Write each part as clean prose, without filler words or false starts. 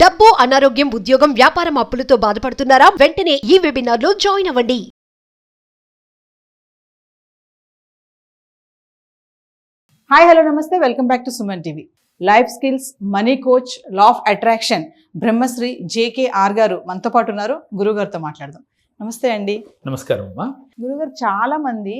డబ్బు, అనారోగ్యం, ఉద్యోగం, వ్యాపారం అప్పులతో బాధపడుతున్నారా? వెంటనే ఈ వెబినార్ లో జాయిన్ అవ్వండి. హాయ్ హలో నమస్తే, welcome back to Suman TV. Life skills, money coach, law of attraction Brahmashri JKR గారు మనతో పాటు ఉన్నారు. గురుగారితో మాట్లాడదాం. నమస్తే అండి. నమస్కారం అమ్మా. గురుగారు, చాలా మంది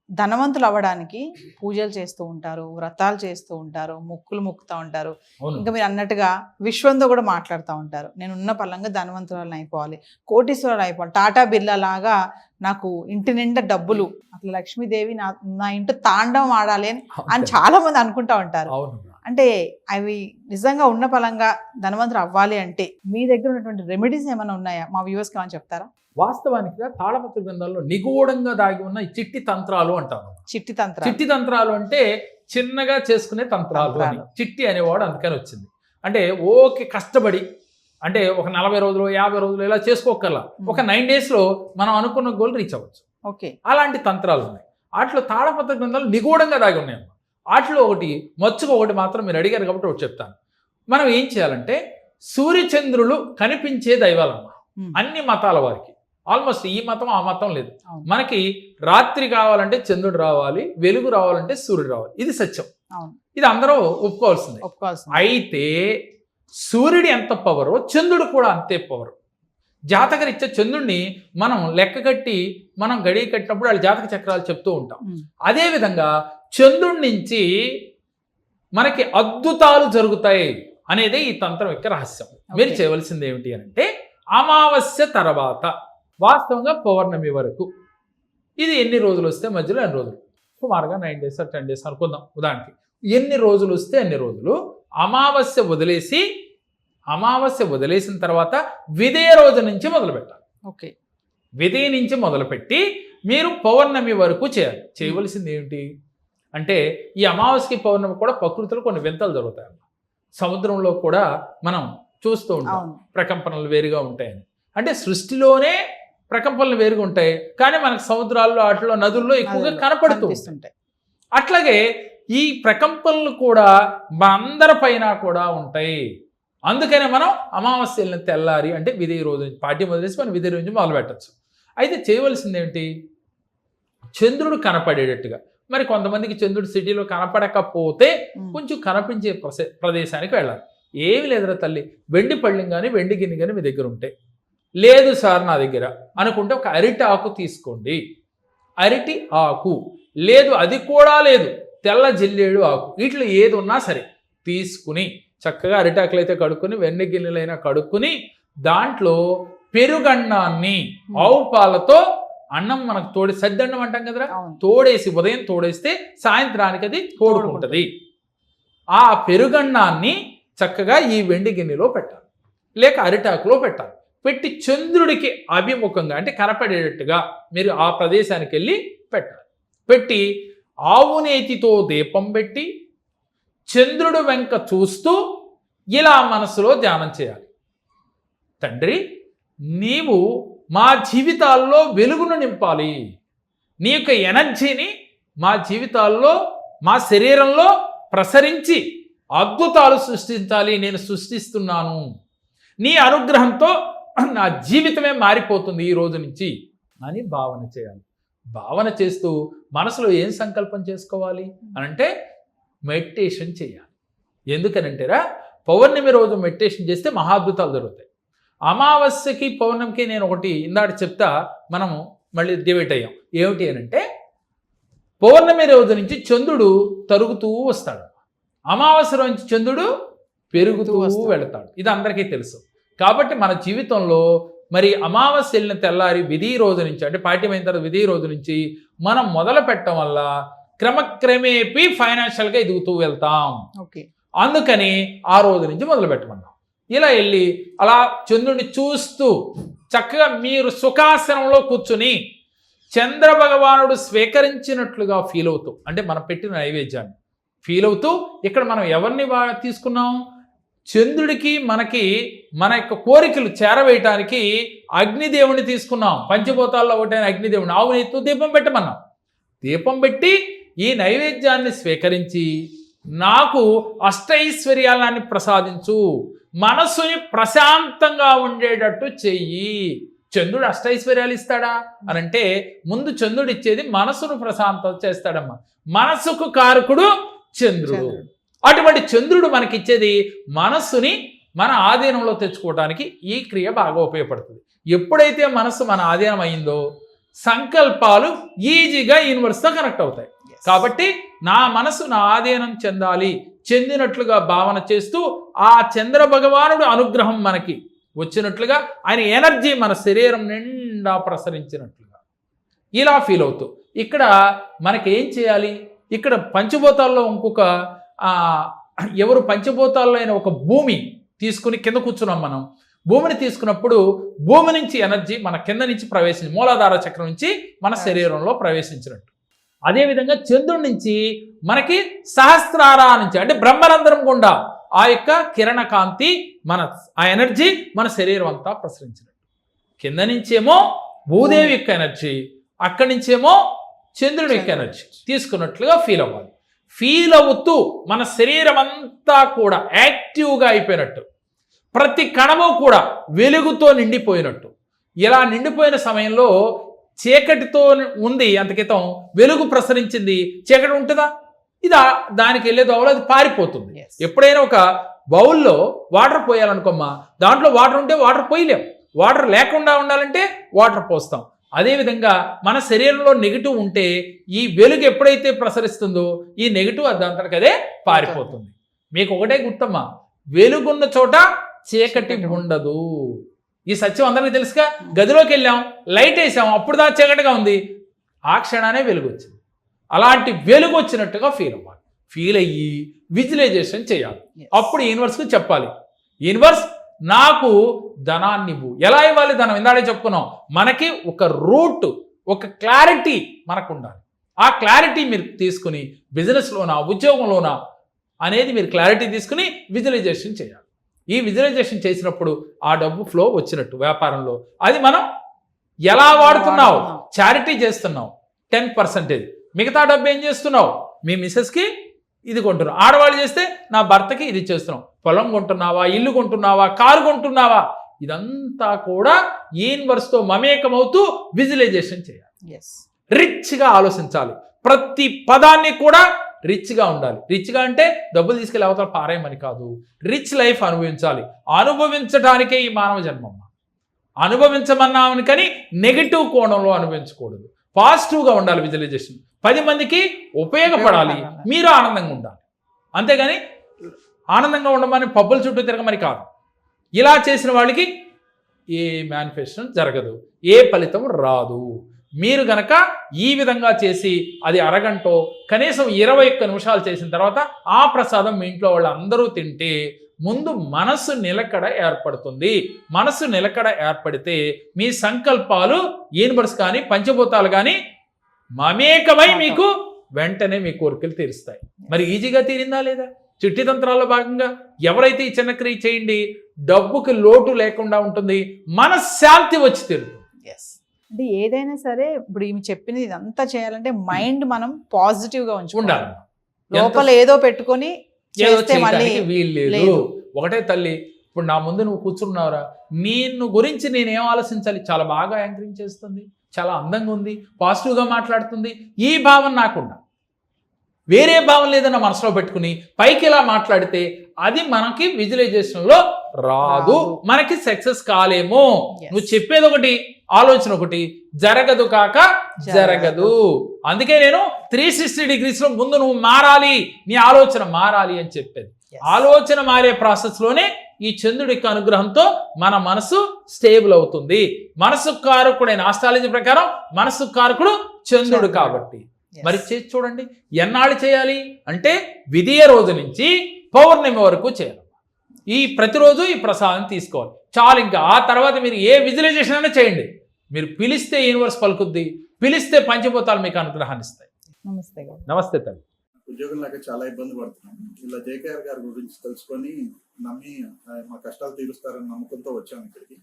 ధనవంతులు అవ్వడానికి పూజలు చేస్తూ ఉంటారు, వ్రతాలు చేస్తూ ఉంటారు, మొక్కులు మొక్కుతూ ఉంటారు. ఇంకా మీరు అన్నట్టుగా విశ్వంతో కూడా మాట్లాడుతూ ఉంటారు. నేను ఉన్న పలంగా ధనవంతురాలు అయిపోవాలి, కోటీశ్వరాలు అయిపోవాలి, టాటా బిర్లా లాగా నాకు ఇంటి నిండా డబ్బులు, అట్లా లక్ష్మీదేవి నా ఇంటి తాండవం ఆడాలి అని చాలా మంది అనుకుంటా ఉంటారు. అంటే అవి నిజంగా ఉన్న పలంగా ధనవంతులు అవ్వాలి అంటే మీ దగ్గర ఉన్నటువంటి రెమెడీస్ ఏమైనా ఉన్నాయా? మా వ్యూవర్స్కి ఏమైనా చెప్తారా? వాస్తవానికి తాళపత్ర గ్రంథాల్లో నిగూఢంగా దాగి ఉన్న ఈ చిట్టి తంత్రాలు అంటారు. చిట్టి తంత్రాలు అంటే చిన్నగా చేసుకునే తంత్రాలు అని చిట్టి అనేవాడు అందుకని వచ్చింది. అంటే ఓకే కష్టపడి అంటే ఒక 40 రోజులు 50 రోజులు ఇలా చేసుకోకర్లా ఒక 9 days మనం అనుకున్న గోల్ రీచ్ అవ్వచ్చు. ఓకే, అలాంటి తంత్రాలు ఉన్నాయి. వాటిలో తాళపత్ర గ్రంథాలు నిగూఢంగా దాగి ఉన్నాయమ్మా. వాటిలో ఒకటి మచ్చుగా ఒకటి మాత్రం మీరు అడిగారు కాబట్టి ఒకటి చెప్తాను. మనం ఏం చేయాలంటే సూర్యచంద్రులు కనిపించే దైవాలమ్మ అన్ని మతాల వారికి. ఆల్మోస్ట్ ఈ మతం ఆ మతం లేదు. మనకి రాత్రి కావాలంటే చంద్రుడు రావాలి, వెలుగు రావాలంటే సూర్యుడు రావాలి. ఇది సత్యం, ఇది అందరూ ఒప్పుకోవాల్సిందే. అయితే సూర్యుడు ఎంత పవరో చంద్రుడు కూడా అంతే పవర్. జాతకరీత్యా చంద్రుడిని మనం లెక్క కట్టి మనం గడియ కట్టినప్పుడు వాళ్ళ జాతక చక్రాలు చెప్తూ ఉంటాం. అదేవిధంగా చంద్రుడి నుంచి మనకి అద్భుతాలు జరుగుతాయి అనేదే ఈ తంత్రం యొక్క రహస్యం. మీరు చేయవలసింది ఏమిటి అంటే అమావాస్య తర్వాత వాస్తవంగా పౌర్ణమి వరకు ఇది ఎన్ని రోజులు వస్తే మధ్యలో ఎన్ని రోజులు సుమారుగా 9 days 10 days అనుకుందాం ఉదాహరణకి. ఎన్ని రోజులు వస్తే అన్ని రోజులు అమావాస్య వదిలేసిన తర్వాత విదయ రోజు నుంచి మొదలు పెట్టాలి. ఓకే, విదయ నుంచి మొదలుపెట్టి మీరు పౌర్ణమి వరకు చేయవలసింది ఏమిటి అంటే ఈ అమావాస్యకి పౌర్ణమి కూడా ప్రకృతిలో కొన్ని వింతలు జరుగుతాయి. సముద్రంలో కూడా మనం చూస్తూ ఉంటాం ప్రకంపనలు వేరుగా ఉంటాయని. అంటే సృష్టిలోనే ప్రకంపనలు వేరుగా ఉంటాయి, కానీ మనకు సముద్రాల్లో వాటిలో నదుల్లో ఎక్కువగా కనపడుతూ ఉంటాయి. అట్లాగే ఈ ప్రకంపనలు కూడా మనందరి పైన కూడా ఉంటాయి. అందుకనే మనం అమావాస్యలను తెల్లారి అంటే విధి రోజు నుంచి పార్టీ మొదలేసి మనం విధి రోజు మొదలు పెట్టచ్చు. అయితే చేయవలసింది ఏంటి, చంద్రుడు కనపడేటట్టుగా. మరి కొంతమందికి చంద్రుడు సిటీలో కనపడకపోతే కొంచెం కనిపించే ప్రదేశానికి వెళ్ళాలి. ఏమి లేదురా తల్లి, వెండి పళ్ళెం కానీ వెండి గిన్నె కానీ మీ దగ్గర ఉంటాయి. లేదు సార్ నా దగ్గర అనుకుంటే ఒక అరటి ఆకు తీసుకోండి. అరటి ఆకు లేదు, అది కూడా లేదు, తెల్ల జిల్లేడు ఆకు, వీటిలో ఏది ఉన్నా సరే తీసుకుని చక్కగా అరిటాకులు అయితే కడుక్కుని వెండి గిన్నెలైనా కడుక్కుని దాంట్లో పెరుగన్నాన్ని ఆవు పాలతో అన్నం మనకు సద్దన్నం అంటాం కదా, తోడేసి ఉదయం తోడేస్తే సాయంత్రానికి అది తోడుకుంటుంది. ఆ పెరుగన్నాన్ని చక్కగా ఈ వెండి గిన్నెలో పెట్టాలి, లేక అరిటాకులో పెట్టాలి. పెట్టి చంద్రుడికి అభిముఖంగా అంటే కనపడేటట్టుగా మీరు ఆ ప్రదేశానికి వెళ్ళి పెట్టాలి. పెట్టి ఆవు నేతితో దీపం పెట్టి చంద్రుడు వెంక చూస్తూ ఇలా మనసులో ధ్యానం చేయాలి. తండ్రి, నీవు మా జీవితాల్లో వెలుగును నింపాలి, నీ యొక్క ఎనర్జీని మా జీవితాల్లో మా శరీరంలో ప్రసరించి అద్భుతాలు సృష్టించాలి. నేను సృష్టిస్తున్నాను, నీ అనుగ్రహంతో నా జీవితమే మారిపోతుంది ఈ రోజు నుంచి అని భావన చేయాలి. భావన చేస్తూ మనసులో ఏం సంకల్పం చేసుకోవాలి అనంటే మెడిటేషన్ చేయాలి. ఎందుకనంటేరా పౌర్ణమి రోజు మెడిటేషన్ చేస్తే మహాద్భుతాలు జరుగుతాయి. అమావాస్యకి పౌర్ణమికి నేను ఒకటి ఇందాక చెప్తా, మనము మళ్ళీ డివైడ్ అయ్యాం. ఏమిటి అనంటే పౌర్ణమి రోజు నుంచి చంద్రుడు తరుగుతూ వస్తాడు, అమావాస్య రోజు నుంచి చంద్రుడు పెరుగుతూ వెళతాడు. ఇది అందరికీ తెలుసు. కాబట్టి మన జీవితంలో మరి అమావాస్య వెళ్ళిన తెల్లారి విధి రోజు నుంచి అంటే పాఠ్యమైన తర్వాత విధి రోజు నుంచి మనం మొదలు పెట్టడం వల్ల క్రమక్రమేపీ ఫైనాన్షియల్గా ఎదుగుతూ వెళ్తాం. ఓకే, అందుకని ఆ రోజు నుంచి మొదలు పెట్టమన్నాం. ఇలా వెళ్ళి అలా చంద్రుడిని చూస్తూ చక్కగా మీరు సుఖాసనంలో కూర్చుని చంద్రభగవానుడు స్వీకరించినట్లుగా ఫీల్ అవుతూ అంటే మనం పెట్టిన నైవేద్యాన్ని ఫీల్ అవుతూ ఇక్కడ మనం ఎవరిని తీసుకున్నాం, చంద్రుడికి మనకి మన యొక్క కోరికలు చేరవేయటానికి అగ్నిదేవుని తీసుకున్నాం. పంచభూతాల్లో ఒకటైన అగ్నిదేవుని ఆవు నెయ్యితో దీపం పెట్టమన్నాం. దీపం పెట్టి ఈ నైవేద్యాన్ని స్వీకరించి నాకు అష్టైశ్వర్యాలని ప్రసాదించు, మనస్సుని ప్రశాంతంగా ఉండేటట్టు చెయ్యి. చంద్రుడు అష్టైశ్వర్యాలు ఇస్తాడా అని అంటే ముందు చంద్రుడు ఇచ్చేది మనస్సును ప్రశాంతం చేస్తాడమ్మా. మనస్సుకు కారకుడు చంద్రుడు. అటువంటి చంద్రుడు మనకిచ్చేది మనస్సుని మన ఆధీనంలో తెచ్చుకోవడానికి ఈ క్రియ బాగా ఉపయోగపడుతుంది. ఎప్పుడైతే మనస్సు మన ఆధీనం అయిందో సంకల్పాలు ఈజీగా యూనివర్స్తో కనెక్ట్ అవుతాయి. కాబట్టి నా మనసు నా ఆధీనం చెందాలి, చెందినట్లుగా భావన చేస్తూ ఆ చంద్ర భగవానుడు అనుగ్రహం మనకి వచ్చినట్లుగా ఆయన ఎనర్జీ మన శరీరం నిండా ప్రసరించినట్లుగా ఇలా ఫీల్ అవుతూ ఇక్కడ మనకేం చేయాలి? ఇక్కడ పంచభూతాల్లో ఇంకొక ఎవరు పంచభూతాల్లో అయిన ఒక భూమి తీసుకుని కింద కూర్చున్నాం మనం. భూమిని తీసుకున్నప్పుడు భూమి నుంచి ఎనర్జీ మన కింద నుంచి ప్రవేశించి మూలాధార చక్రం నుంచి మన శరీరంలో ప్రవేశించినట్టు. అదేవిధంగా చంద్రుడి నుంచి మనకి సహస్రారా నుంచి అంటే బ్రహ్మరంధ్రం గుండా ఆ యొక్క కిరణ కాంతి ఆ ఎనర్జీ మన శరీరం అంతా ప్రసరించినట్టు. కింద నుంచేమో భూదేవి యొక్క ఎనర్జీ, అక్కడి నుంచేమో చంద్రుడి యొక్క ఎనర్జీ తీసుకున్నట్లుగా ఫీల్ అవ్వాలి. ఫీల్ అవుతూ మన శరీరం అంతా కూడా యాక్టివ్గా అయిపోయినట్టు, ప్రతి కణము కూడా వెలుగుతో నిండిపోయినట్టు. ఇలా నిండిపోయిన సమయంలో చీకటితో ఉంది, అంత క్రితం వెలుగు ప్రసరించింది, చీకటి ఉంటుందా? ఇది దానికి వెళ్ళే దోవలో అది పారిపోతుంది. ఎప్పుడైనా ఒక బౌల్లో వాటర్ పోయాలనుకోమ్మా, దాంట్లో వాటర్ ఉంటే వాటర్ పోయలేం, వాటర్ లేకుండా ఉండాలంటే వాటర్ పోస్తాం. అదేవిధంగా మన శరీరంలో నెగిటివ్ ఉంటే ఈ వెలుగు ఎప్పుడైతే ప్రసరిస్తుందో ఈ నెగిటివ్ దాంతటికి అదే పారిపోతుంది. మీకు ఒకటే గుర్తమ్మా, వెలుగున్న చోట చీకటి ఉండదు. ఈ సత్యం అందరికీ తెలుసుగా. గదిలోకి వెళ్ళాం, లైట్ వేసాం, అప్పుడు దా చీకటిగా ఉంది, ఆ క్షణానే వెలుగు వచ్చింది. అలాంటి వెలుగు వచ్చినట్టుగా ఫీల్ అవ్వాలి. ఫీల్ అయ్యి విజువలైజేషన్ చేయాలి. అప్పుడు యూనివర్స్కి చెప్పాలి, యూనివర్స్ నాకు ధనాన్ని ఇవ్వు. ఎలా ఇవ్వాలి ధనం? ఇందాడే చెప్పుకున్నాం, మనకి ఒక రూట్, ఒక క్లారిటీ మనకు ఉండాలి. ఆ క్లారిటీ మీరు తీసుకుని బిజినెస్లోనా ఉద్యోగంలోనా అనేది మీరు క్లారిటీ తీసుకుని విజువలైజేషన్ చేయాలి. ఈ విజువలైజేషన్ చేసినప్పుడు ఆ డబ్బు ఫ్లో వచ్చినట్టు వ్యాపారంలో. అది మనం ఎలా వాడుతున్నావు? చారిటీ చేస్తున్నావు 10%, మిగతా డబ్బు ఏం చేస్తున్నావు? మీ మిస్సెస్కి ఇది కొంటున్నావు, ఆడవాళ్ళు చేస్తే నా భర్తకి ఇది చేస్తున్నావు. పొలం కొంటున్నావా, ఇల్లు కొంటున్నావా, కారు కొంటున్నావా, ఇదంతా కూడా యూనివర్స్తో మమేకమవుతూ విజువలైజేషన్ చేయాలి. రిచ్గా ఆలోచించాలి. ప్రతి పదాన్ని కూడా రిచ్గా ఉండాలి. రిచ్గా అంటే డబ్బులు తీసుకెళ్ళి అవతల పారేయమని కాదు, రిచ్ లైఫ్ అనుభవించాలి. అనుభవించడానికే ఈ మానవ జన్మమ్మ. అనుభవించమన్నామని కానీ నెగిటివ్ కోణంలో అనుభవించకూడదు. పాజిటివ్గా ఉండాలి విజువలైజేషన్. 10 మందికి ఉపయోగపడాలి, మీరు ఆనందంగా ఉండాలి. అంతేగాని ఆనందంగా ఉండమని పబ్బుల చుట్టూ తిరగమని కాదు. ఇలా చేసిన వాళ్ళకి ఏ మేనిఫెస్టేషన్ జరగదు, ఏ ఫలితం రాదు. మీరు గనక ఈ విధంగా చేసి అది అరగంటో కనీసం 21 నిమిషాలు చేసిన తర్వాత ఆ ప్రసాదం మీ ఇంట్లో వాళ్ళందరూ తింటే ముందు మనసు నిలకడ ఏర్పడుతుంది. మనసు నిలకడ ఏర్పడితే మీ సంకల్పాలు యూనివర్స్ కానీ పంచభూతాలు కానీ మమేకమై మీకు వెంటనే మీ కోరికలు తీరుస్తాయి. మరి ఈజీగా తీరిందా లేదా? చిట్టి తంత్రాల్లో భాగంగా ఎవరైతే ఈ చిన్న క్రియ చేయండి, డబ్బుకి లోటు లేకుండా ఉంటుంది, మనశ్శాంతి వచ్చి తీరుతుంది. అంటే ఏదైనా సరే ఇప్పుడు ఈమె చెప్పింది ఇదంతా చేయాలంటే మైండ్ మనం పాజిటివ్ గా ఉండాలి. లోపల ఏదో పెట్టుకొని చేస్తే మళ్ళీ వీల్లేదు. ఒకటే తల్లి, ఇప్పుడు నా ముందు నువ్వు కూర్చున్నావురా, నిన్ను గురించి నేనేం ఆలోచించాలి? చాలా బాగా యాంకరింగ్ చేస్తుంది, చాలా అందంగా ఉంది, పాజిటివ్గా మాట్లాడుతుంది, ఈ భావన నాకుండా వేరే భావన లేదన్న మనసులో పెట్టుకుని పైకి ఇలా మాట్లాడితే అది మనకి విజువలైజేషన్లో రాదు, మనకి సక్సెస్ కాలేమో. నువ్వు చెప్పేది ఒకటి, ఆలోచన ఒకటి, జరగదు కాక జరగదు. అందుకే నేను 360 degrees ముందు నువ్వు మారాలి, నీ ఆలోచన మారాలి అని చెప్పేది. ఆలోచన మారే ప్రాసెస్లోనే ఈ చంద్రుడి యొక్క అనుగ్రహంతో మన మనసు స్టేబుల్ అవుతుంది. మనసు కారకుడైన ఆస్ట్రాలజీ ప్రకారం మనసు కారకుడు చంద్రుడు కాబట్టి మరి చేసి చూడండి. ఎన్నాళ్ళు చేయాలి అంటే విధియ రోజు నుంచి పౌర్ణమి వరకు చేయాలి. ఈ ప్రతిరోజు ఈ ప్రసాదం తీసుకోవాలి చాలు. ఇంకా ఆ తర్వాత మీరు ఏ విజువలైజేషన్ అయినా చేయండి. మీరు పిలిస్తే యూనివర్స్ పలుకుద్ది, పిలిస్తే పంచభూతాలు మీకు అనుగ్రహాన్ని ఇస్తాయి. నమస్తే. నమస్తే తల్లి. ఉద్యోగం లేక చాలా ఇబ్బంది పడుతున్నాం. ఇలా జేకేఆర్ గారి గురించి తెలుసుకొని నమ్మి మా కష్టాలు తీరుస్తారని నమ్మకంతో వచ్చాము ఇక్కడికి.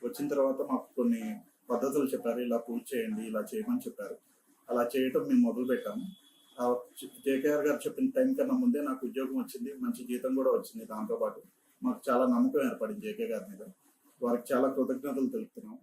వచ్చిన తర్వాత మాకు కొన్ని పద్ధతులు చెప్పారు, ఇలా పూజ చేయండి, ఇలా చేయమని చెప్పారు. అలా చేయటం మేము మొదలు పెట్టాము. జేకేఆర్ గారు చెప్పిన టైం కన్నా ముందే నాకు ఉద్యోగం వచ్చింది, మంచి జీతం కూడా వచ్చింది. దాంతోపాటు మాకు చాలా నమ్మకం ఏర్పడింది జేకే గారి మీద. వారికి చాలా కృతజ్ఞతలు తెలుపుతున్నాం.